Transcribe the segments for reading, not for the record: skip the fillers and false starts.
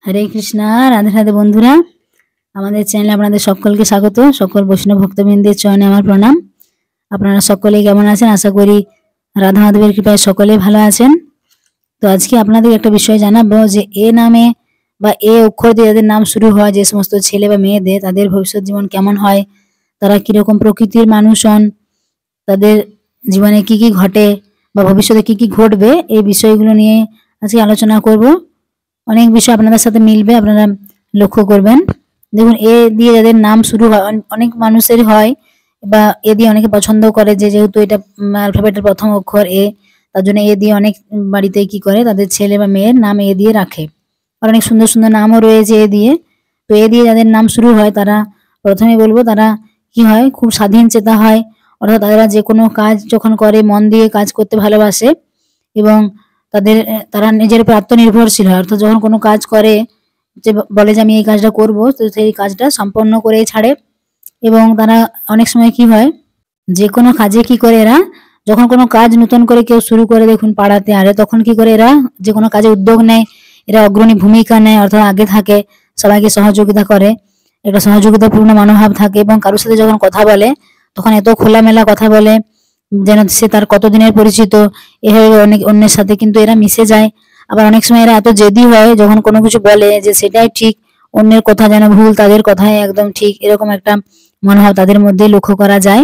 হরে কৃষ্ণা। রাধে রাধে বন্ধুরা, আমাদের চ্যানেলে আপনাদের সকলকে স্বাগত। সকল বৈষ্ণব ভক্তবৃন্দের চরণে আমার প্রণাম। আপনারা সকলেই কেমন আছেন? আশা করি রাধা মাধবের কৃপায় সকলেই ভালো আছেন। তো আজকে আপনাদের একটা বিষয় জানাবো যে এ নামে বা এ অক্ষর দিয়ে যাদের নাম শুরু হয়, যে সমস্ত ছেলে বা মেয়েদের, তাদের ভবিষ্যৎ জীবন কেমন হয়, তারা কিরকম প্রকৃতির মানুষ হন, তাদের জীবনে কি কি ঘটে বা ভবিষ্যতে কি কি ঘটবে, এই বিষয়গুলো নিয়ে আজকে আলোচনা করব। অনেক বিষয় আপনাদের সাথে মিলবে, আপনারা লক্ষ্য করবেন। দেখুন, এ দিয়ে যাদের নাম শুরু হয়, অনেক মানুষেরই হয়, বা এ দিয়ে অনেকে পছন্দ করে যে যেহেতু এটা অ্যালফাবেটের প্রথম অক্ষর এ, তার জন্য এ দিয়ে অনেক বাড়িতে কি করে তাদের ছেলে বা মেয়ের নাম এ দিয়ে রাখে। আর অনেক সুন্দর সুন্দর নামও রয়েছে এ দিয়ে। তো এ দিয়ে যাদের নাম শুরু হয় তারা, প্রথমে বলবো, তারা কি হয়, খুব স্বাধীন চেতা হয়। অর্থাৎ তারা যে কোনো কাজ যখন করে মন দিয়ে কাজ করতে ভালোবাসে, এবং তারা নিজের উপর আত্মনির্ভরশীল হয়। অর্থাৎ যখন কোনো কাজ করে, যে বলে যে আমি এই কাজটা করব, তো সেই কাজটা সম্পন্ন করেই ছাড়ে। এবং তারা অনেক সময় কি হয়, যে কোনো কাজে কি করে এরা, যখন কোনো কাজ নতুন করে কেউ শুরু করে, দেখুন পাড়াতে আরে, তখন কি করে এরা যে কোনো কাজে উদ্যোগ নেয়, এরা অগ্রণী ভূমিকা নেয়, অর্থাৎ আগে থাকে, সবাইকে সহযোগিতা করে, একটা সহযোগিতাপূর্ণ মনোভাব থাকে। এবং কারোর সাথে যখন কথা বলে তখন এত খোলামেলা কথা বলে যেন সে তার কতদিনের পরিচিত, এভাবে অনেক অন্যের সাথে কিন্তু এরা মিশে যায়। আবার অনেক সময় এরা এত জেদি হয়, যখন কোনো কিছু বলে যে সেটাই ঠিক, অন্যের কথা যেন ভুল, তাদের কথাই একদম ঠিক, এরকম একটা মনোভাব তাদের মধ্যে লক্ষ্য করা যায়।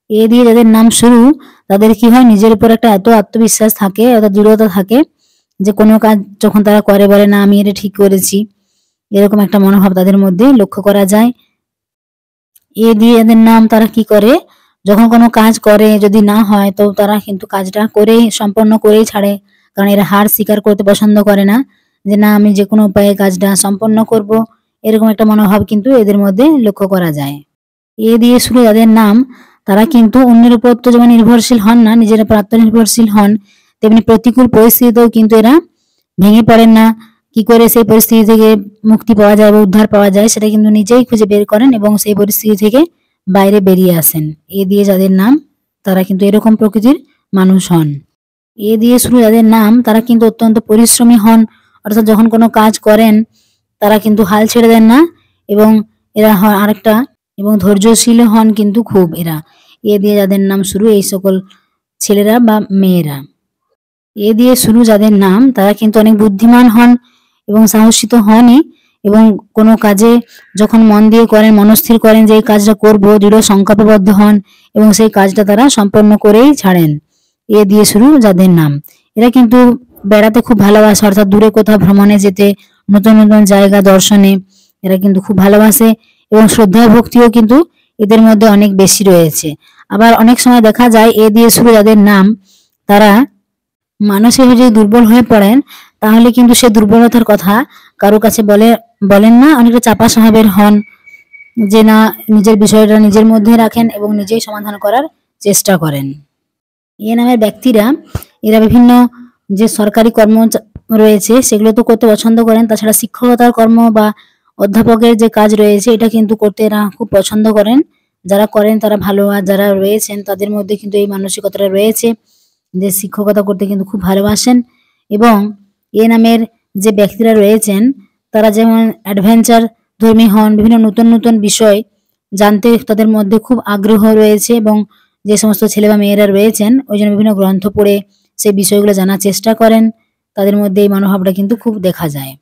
এ দিয়ে যাদের নাম শুরু, তাদের কি হয়, নিজের উপর একটা এত আত্মবিশ্বাস থাকে, এত দৃঢ়তা থাকে, যে কোনো কাজ যখন তারা করে বলে না আমি এটা ঠিক করেছি, এরকম একটা মনোভাব তাদের মধ্যে লক্ষ্য করা যায়। এ দিয়ে এদের নাম, তারা কি করে, যখন কোনো কাজ করে যদি না হয় তো তারা কিন্তু কাজটা করেই সম্পন্ন করেই ছাড়ে। কারণ এরা হার স্বীকার করতে পছন্দ করে না, যে না আমি যে কোনো উপায়ে কাজটা সম্পন্ন করব, এরকম একটা মনোভাব কিন্তু এদের মধ্যে লক্ষ্য করা যায়। এ দিয়ে শুরু যাদের নাম, তারা কিন্তু অন্যের উপর তো যেমন নির্ভরশীল হন না, নিজের উপর আত্মনির্ভরশীল হন, তেমনি প্রতিকূল পরিস্থিতিতেও কিন্তু এরা ভেঙে পড়েন না। কি করে সেই পরিস্থিতি থেকে মুক্তি পাওয়া যায় বা উদ্ধার পাওয়া যায়, সেটা কিন্তু নিজেই খুঁজে বের করেন এবং সেই পরিস্থিতি থেকে বাইরে বেরিয়ে আসেন। এ দিয়ে যাদের নাম, তারা কিন্তু এরকম প্রকৃতির মানুষ হন। এ দিয়ে শুরু যাদের নাম, তারা কিন্তু অত্যন্ত পরিশ্রমী হন। অর্থাৎ যখন কোনো কাজ করেন তারা কিন্তু হাল ছেড়ে দেন না, এবং এরা হয় আরেকটা, এবং ধৈর্যশীল হন কিন্তু খুব এরা। এ দিয়ে যাদের নাম শুরু, এই সকল ছেলেরা বা মেয়েরা। এ দিয়ে শুরু যাদের নাম, তারা কিন্তু অনেক বুদ্ধিমান হন এবং সাহসী তো হনই, এবং কোনো কাজে যখন মন দিয়ে করেন, মনস্থির করেন যে এই কাজটা করব, দৃঢ় সংকল্পবদ্ধ হন এবং সেই কাজটা তারা সম্পন্ন করেই ছাড়েন। এ দিয়ে শুরু যাদের নাম, এরা কিন্তু বেড়াতে খুব ভালোবাসে, অর্থাৎ দূরে কোথাও ভ্রমণে যেতে, নতুন নতুন জায়গা দর্শনে এরা কিন্তু খুব ভালোবাসে, এবং শ্রদ্ধা ভক্তিও কিন্তু এদের মধ্যে অনেক বেশি রয়েছে। আবার অনেক সময় দেখা যায় এ দিয়ে শুরু যাদের নাম, তারা মানসিকভাবে যদি দুর্বল হয়ে পড়েন, তাহলে কিন্তু সে দুর্বলতার কথা কারো কাছে বলেন না, অনেকটা চাপা স্বভাবের হন, যে না, নিজের বিষয়টা নিজের মধ্যে রাখেন এবং নিজেই সমাধান করার চেষ্টা করেন। এ নামের ব্যক্তিরা, এরা বিভিন্ন যে সরকারি কর্ম রয়েছে সেগুলো তো করতে পছন্দ করেন, তাছাড়া শিক্ষকতার কর্ম বা অধ্যাপকের যে কাজ রয়েছে এটা কিন্তু করতে এরা খুব পছন্দ করেন। যারা করেন তারা ভালো, আর যারা রয়েছেন তাদের মধ্যে কিন্তু এই মানসিকতাটা রয়েছে যে শিক্ষকতা করতে কিন্তু খুব ভালোবাসেন। এবং এ নামের যে ব্যক্তিরা রয়েছেন, তারা যেমন অ্যাডভেঞ্চার ধর্মী হন, বিভিন্ন নতুন নতুন বিষয় জানতে তাদের মধ্যে খুব আগ্রহ রয়েছে, এবং যে সমস্ত ছেলে বা মেয়েরা রয়েছেন ওই জন্য বিভিন্ন গ্রন্থ পড়ে সেই বিষয়গুলো জানার চেষ্টা করেন। তাদের মধ্যে এই মনোভাবটা কিন্তু খুব দেখা যায়।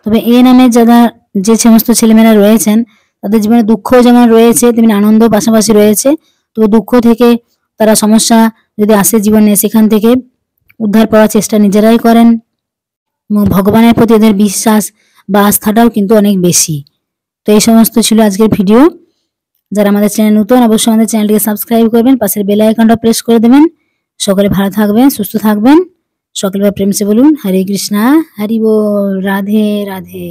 তবে এ নামে যারা, যে সমস্ত ছেলেমেয়েরা রয়েছেন, তাদের জীবনে দুঃখ যেমন রয়েছে তেমনি আনন্দ পাশাপাশি রয়েছে। তো দুঃখ থেকে তারা, সমস্যা যদি আসে জীবনে, সেখান থেকে উদ্ধার পাওয়ার চেষ্টা নিজেরাই করেন, এবং ভগবানের প্রতি এদের বিশ্বাস বা আস্থাটাও কিন্তু অনেক বেশি। তো এই সমস্ত ছিল আজকের ভিডিও। যারা আমাদের চ্যানেল নতুন, অবশ্যই আমাদের চ্যানেলটিকে সাবস্ক্রাইব করবেন, পাশের বেল আইকনটা প্রেস করে দেবেন। সকলে ভালো থাকবেন, সুস্থ থাকবেন। সকলে প্রেম সে বলুন হরে কৃষ্ণা, হরি বল, রাধে রাধে।